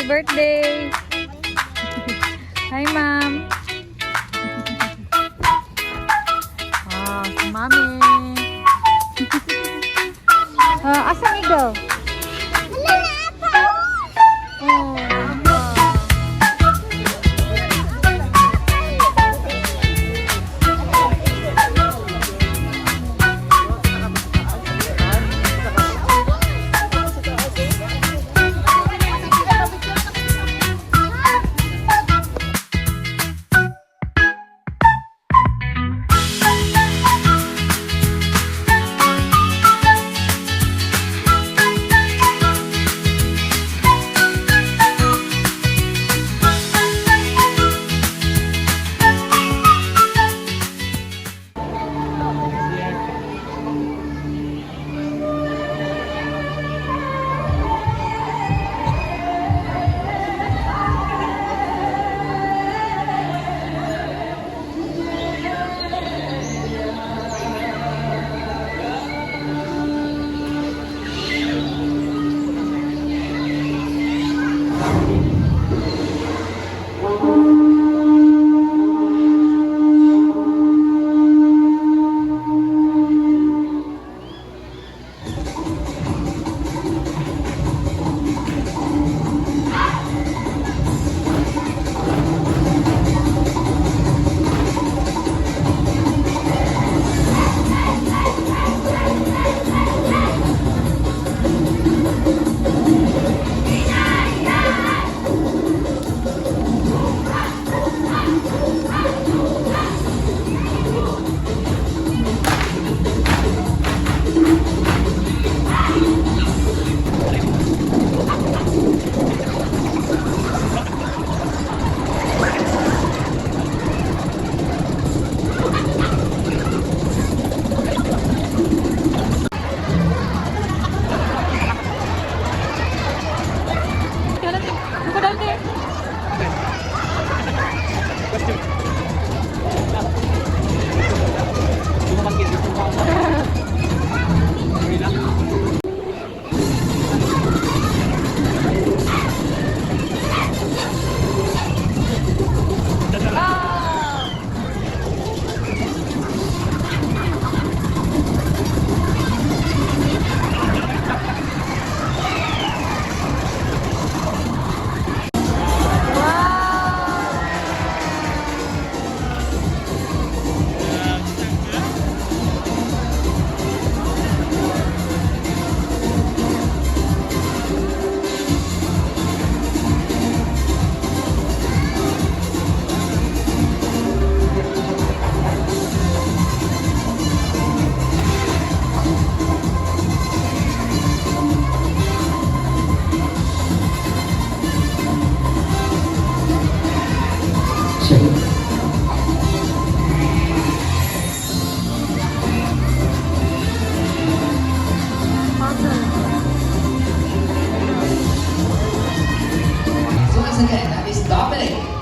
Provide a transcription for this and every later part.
Happy birthday! Hi, ma'am! Oh, si mami! Asan Eagle? Oh,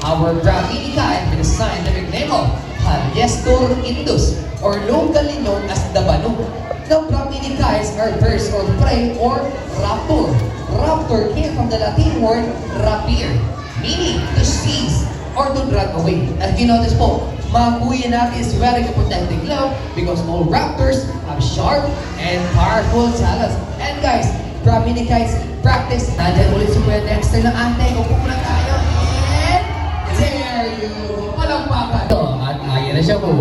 our Bramini kite with a scientific name of Haliestor indus, or locally known as the Banu. Now, Bramini kites are birds of prey or raptor. Raptor came from the Latin word rapire, meaning to seize or to drag away. As you notice po, mga kuya natin is wearing a protective glove because all raptors have sharp and powerful talons. And guys, Bramini kites practice. Nandiyan ulit si Kuya Dexter ng ate. Upo muna tayo. There you palangpakan. At ayan na siya po.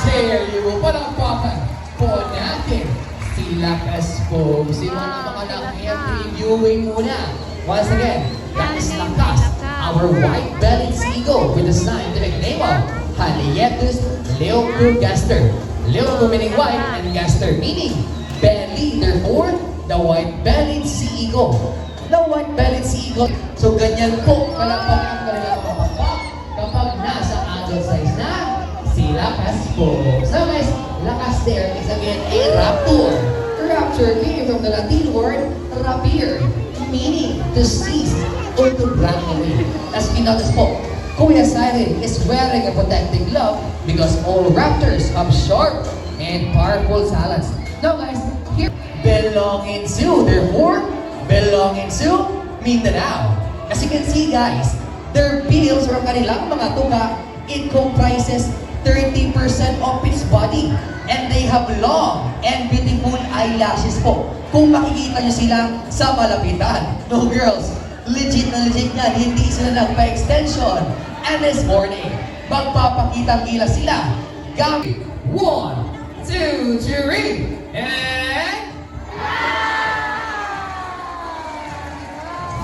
There you palangpakan po natin si Lakas po. Simula naman ang air previewing muna. Once again, that is Lakas, our white-bellied seagull with the scientific name of Halieptus leucogaster. Leuco meaning white and gaster meaning belly. Therefore, the white-bellied seagull. The white-bellied seagull. So, ganyan po kalapag ang kanilang kapapag kapag nasa adult size na si Lakas po. So guys, Lakas there is again a raptor. Raptor came from the Latin word rapire, meaning to seize or to run away. As we notice po, Kuya Siren is wearing a protective glove because all raptors have sharp and powerful talons. Now guys, here belonging to, therefore, belonging to Mindanao. As you can see guys, their bills or kanilang mga tuga, it comprises 30% of its body. And they have long and beautiful eyelashes po. Kung makikita nyo sila sa malapitan. No girls, legit na legit nga, hindi sila nagpa-extension. And this morning, magpapakitang gila sila. Gamit 1, 2, 3, and...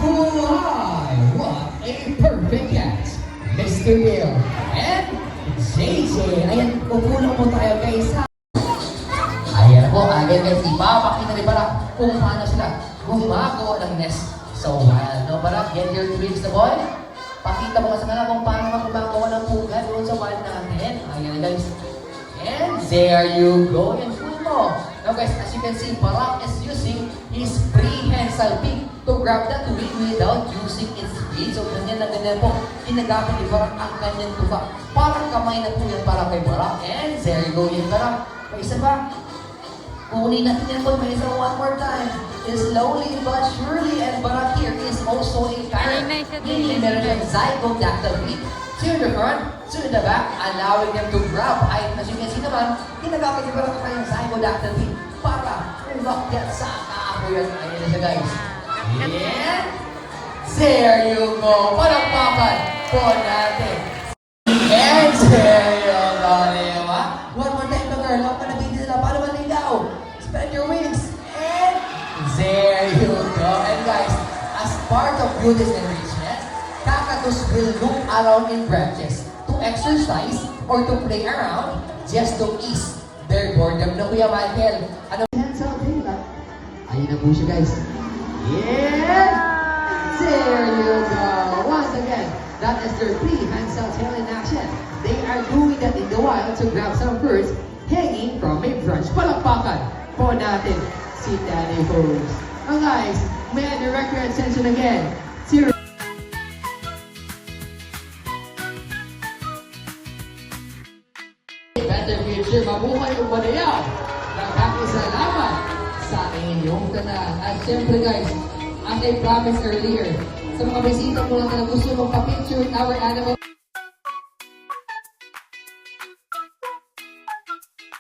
Why, what a perfect catch, Mr. Bill and JJ. Ayan, kukulang mo tayo guys ha. Ayan po, again guys, ipapakita rin para kung paano sila gumagawa ng nest. So, no, para get your twins na boy. Pakita mo sa kanila kung paano ka gumagawa ng puga doon sa wall natin. Ayan guys. And there you go. And full mo. Now guys, as you can see, Barak is using his prehensile beak to grab that wing without using its feet. So ganyan na ganyan po. Ginagamit ni Barak ang kanyang tufa. Parang kamay na po yan para kay Barak. And there you go. Yan Barak. May isa pa. Kunin natin yan po. May isa one more time. Slowly but surely. And Barak here is also a parrot. Meaning meron siyang zygodactyl feet. To the front, to the back, allowing them to grab. Ay, as you can see naman, ginagamit ni Barak ang kanyang zygodactyl feet para umakyat sa kaapoyan. Ayan na siya guys. And there you go. Palakpakan po natin. And there you go, diba? One more time to girl. Huwag ka nabindi nila. Paano maligaw? Spread your wings. And there you go. And guys, as part of beauty's enrichment, kakatus will look around in branches to exercise or to play around just to ease their boredom. No, Kuya Michael? Ano? Hands out din ba? Ayun na po siya guys. Yeah! There you go. Once again, that is their prehensile tail in action. They are doing that in the wild to grab some birds hanging from a branch. Palakpakan po natin si Danny Forbes. Now guys, may I direct your attention again to better future, mabuhay o banayaw. Nagkakasalamat sa inyong tanan. At syempre guys, as I promised earlier, sa mga bisita po natin na gusto mong pa-picture with our animal